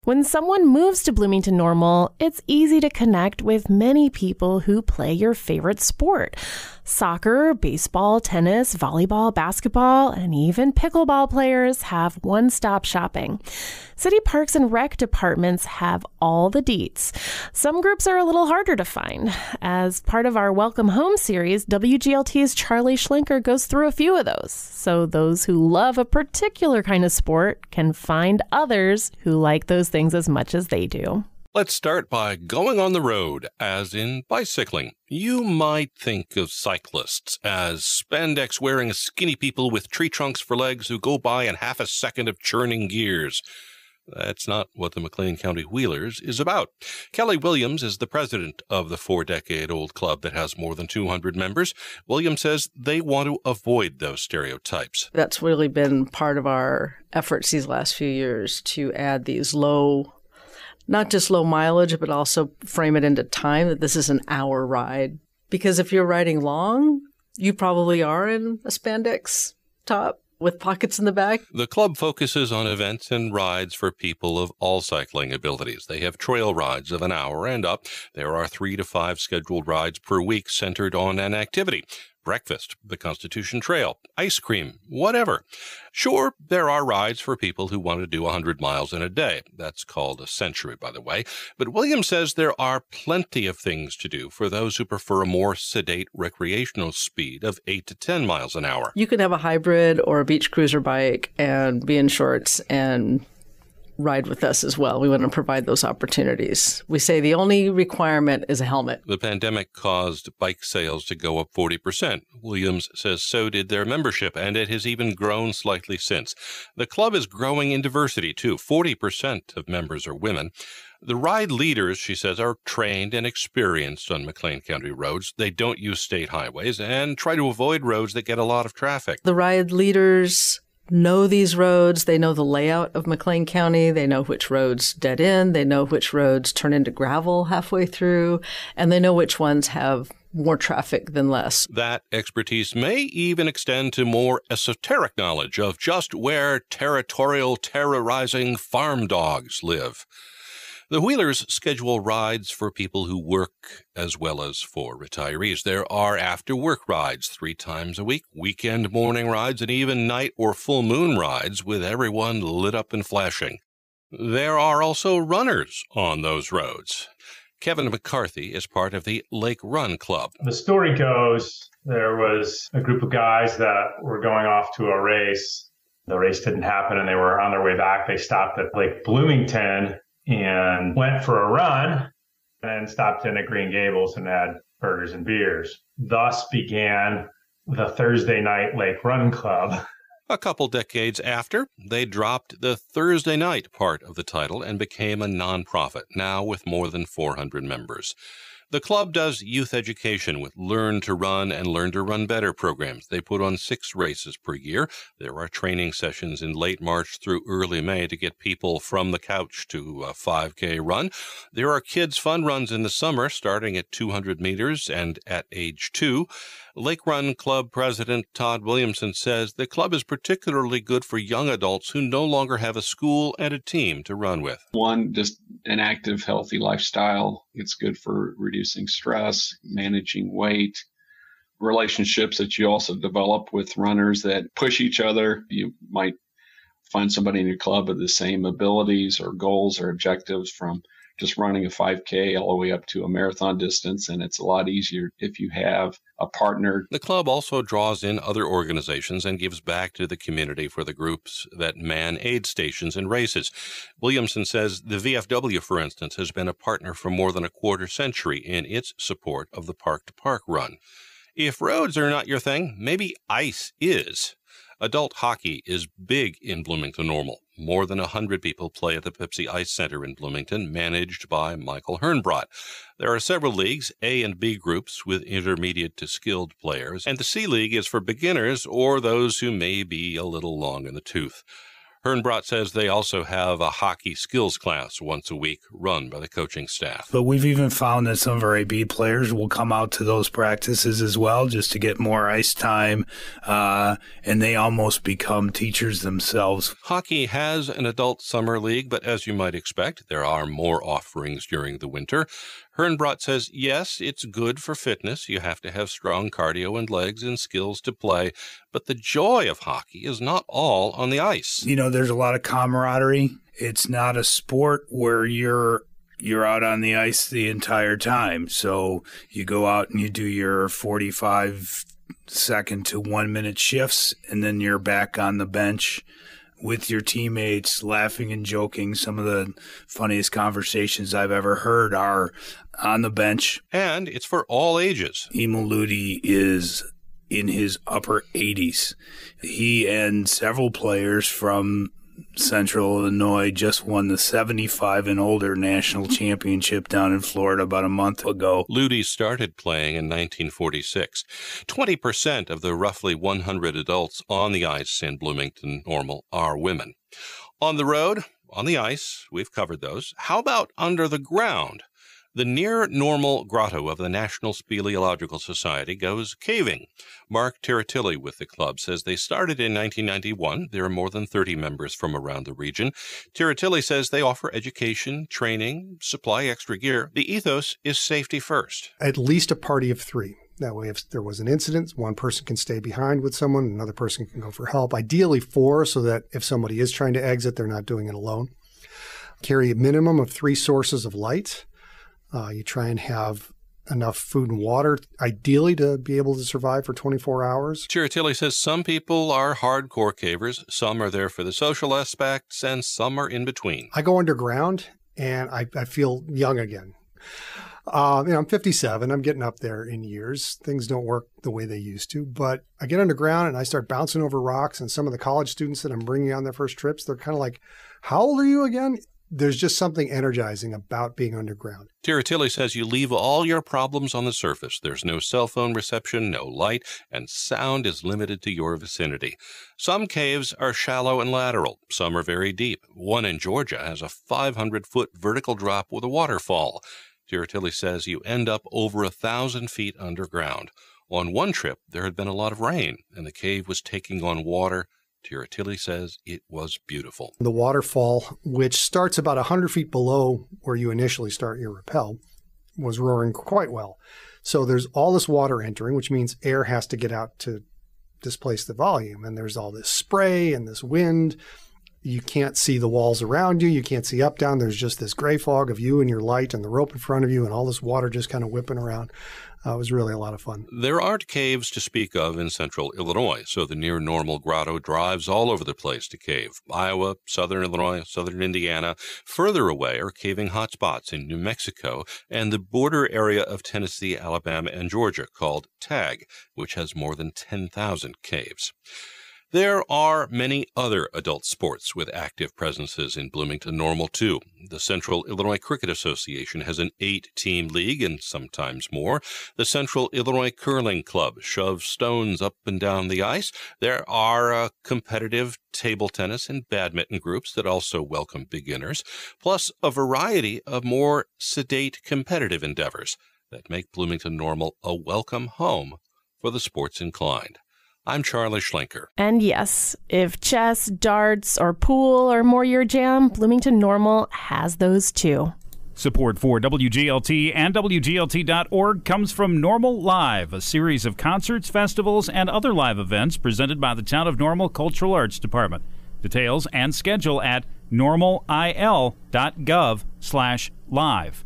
When someone moves to Bloomington-Normal, it's easy to connect with many people who play your favorite sport. Soccer, baseball, tennis, volleyball, basketball, and even pickleball players have one-stop shopping. City Parks and Rec departments have all the deets. Some groups are a little harder to find. As part of our Welcome Home series, WGLT's Charlie Schlinker goes through a few of those, so those who love a particular kind of sport can find others who like those things as much as they do. Let's start by going on the road, as in bicycling. You might think of cyclists as spandex-wearing skinny people with tree trunks for legs who go by in half a second of churning gears. That's not what the McLean County Wheelers is about. Kelly Williams is the president of the 4-decade-old club that has more than 200 members. Williams says they want to avoid those stereotypes. That's really been part of our efforts these last few years to add these not just low mileage, but also frame it into time, that this is an hour ride. Because if you're riding long, you probably are in a spandex top with pockets in the back. The club focuses on events and rides for people of all cycling abilities. They have trail rides of an hour and up. There are 3 to 5 scheduled rides per week centered on an activity. Breakfast, the Constitution Trail, ice cream, whatever. Sure, there are rides for people who want to do 100 miles in a day. That's called a century, by the way. But Williams says there are plenty of things to do for those who prefer a more sedate recreational speed of 8 to 10 miles an hour. You could have a hybrid or a beach cruiser bike and be in shorts and ride with us as well. We want to provide those opportunities. We say the only requirement is a helmet. The pandemic caused bike sales to go up 40%. Williams says so did their membership, and it has even grown slightly since. The club is growing in diversity, too. 40% of members are women. The ride leaders, she says, are trained and experienced on McLean County roads. They don't use state highways and try to avoid roads that get a lot of traffic. The ride leaders know these roads. They know the layout of McLean County. They know which roads dead end. They know which roads turn into gravel halfway through. And they know which ones have more traffic than less. That expertise may even extend to more esoteric knowledge of just where territorial terrorizing farm dogs live. The Wheelers schedule rides for people who work as well as for retirees. There are after-work rides 3 times a week, weekend morning rides, and even night or full moon rides with everyone lit up and flashing. There are also runners on those roads. Kevin McCarthy is part of the Lake Run Club. The story goes there was a group of guys that were going off to a race. The race didn't happen, and they were on their way back. They stopped at Lake Bloomington and went for a run, and stopped in at Green Gables and had burgers and beers. Thus began the Thursday Night Lake Run Club. A couple decades after, they dropped the Thursday night part of the title and became a nonprofit, now with more than 400 members. The club does youth education with Learn to Run and Learn to Run Better programs. They put on 6 races per year. There are training sessions in late March through early May to get people from the couch to a 5K run. There are kids' fun runs in the summer, starting at 200 meters and at age 2. Lake Run Club President Todd Williamson says the club is particularly good for young adults who no longer have a school and a team to run with. One, just an active, healthy lifestyle. It's good for reducing stress, managing weight, relationships that you also develop with runners that push each other. You might find somebody in your club with the same abilities or goals or objectives, from just running a 5K all the way up to a marathon distance, and it's a lot easier if you have a partner. The club also draws in other organizations and gives back to the community for the groups that man aid stations and races. Williamson says the VFW, for instance, has been a partner for more than a quarter century in its support of the Park to Park run. If roads are not your thing, maybe ice is. Adult hockey is big in Bloomington-Normal. More than 100 people play at the Pepsi Ice Center in Bloomington, managed by Michael Hernbrot. There are several leagues, A and B groups, with intermediate to skilled players, and the C League is for beginners or those who may be a little long in the tooth. Hernbrot says they also have a hockey skills class once a week run by the coaching staff. But we've even found that some of our AB players will come out to those practices as well just to get more ice time, and they almost become teachers themselves. Hockey has an adult summer league, but as you might expect, there are more offerings during the winter. Hernbrot says, yes, it's good for fitness. You have to have strong cardio and legs and skills to play. But the joy of hockey is not all on the ice. You know, there's a lot of camaraderie. It's not a sport where you're out on the ice the entire time. So you go out and you do your 45-second to 1-minute shifts, and then you're back on the bench with your teammates, laughing and joking. Some of the funniest conversations I've ever heard are on the bench. And it's for all ages. Emil Ludi is in his upper 80s. He and several players from Central Illinois just won the 75 and older national championship down in Florida about a month ago. Ludi started playing in 1946. 20% of the roughly 100 adults on the ice in Bloomington-Normal are women. On the road, on the ice, we've covered those. How about under the ground? The near-normal grotto of the National Speleological Society goes caving. Mark Tiratilli with the club says they started in 1991. There are more than 30 members from around the region. Tiratilli says they offer education, training, supply extra gear. The ethos is safety first. At least a party of 3. That way, if there was an incident, one person can stay behind with someone, another person can go for help. Ideally 4, so that if somebody is trying to exit, they're not doing it alone. Carry a minimum of 3 sources of light. You try and have enough food and water, ideally, to be able to survive for 24 hours. Tiratilli says some people are hardcore cavers, some are there for the social aspects, and some are in between. I go underground, and I feel young again. I'm 57. I'm getting up there in years. Things don't work the way they used to. But I get underground, and I start bouncing over rocks, and some of the college students that I'm bringing on their first trips, they're kind of like, how old are you again? There's just something energizing about being underground. Tiratilli says you leave all your problems on the surface. There's no cell phone reception, no light, and sound is limited to your vicinity. Some caves are shallow and lateral. Some are very deep. One in Georgia has a 500-foot vertical drop with a waterfall. Tiratilli says you end up over 1,000 feet underground. On one trip, there had been a lot of rain, and the cave was taking on water. Tiratilli says it was beautiful. The waterfall, which starts about 100 feet below where you initially start your rappel, was roaring quite well. So there's all this water entering, which means air has to get out to displace the volume. And there's all this spray and this wind. You can't see the walls around you. You can't see up, down. There's just this gray fog of you and your light and the rope in front of you and all this water just kind of whipping around. It was really a lot of fun. There aren't caves to speak of in central Illinois, so the near-normal grotto drives all over the place to cave. Iowa, southern Illinois, southern Indiana. Further away are caving hotspots in New Mexico and the border area of Tennessee, Alabama, and Georgia called TAG, which has more than 10,000 caves. There are many other adult sports with active presences in Bloomington-Normal, too. The Central Illinois Cricket Association has an 8-team league and sometimes more. The Central Illinois Curling Club shoves stones up and down the ice. There are competitive table tennis and badminton groups that also welcome beginners, plus a variety of more sedate competitive endeavors that make Bloomington-Normal a welcome home for the sports inclined. I'm Charlie Schlenker. And yes, if chess, darts, or pool are more your jam, Bloomington-Normal has those too. Support for WGLT and WGLT.org comes from Normal Live, a series of concerts, festivals, and other live events presented by the Town of Normal Cultural Arts Department. Details and schedule at normalil.gov/live.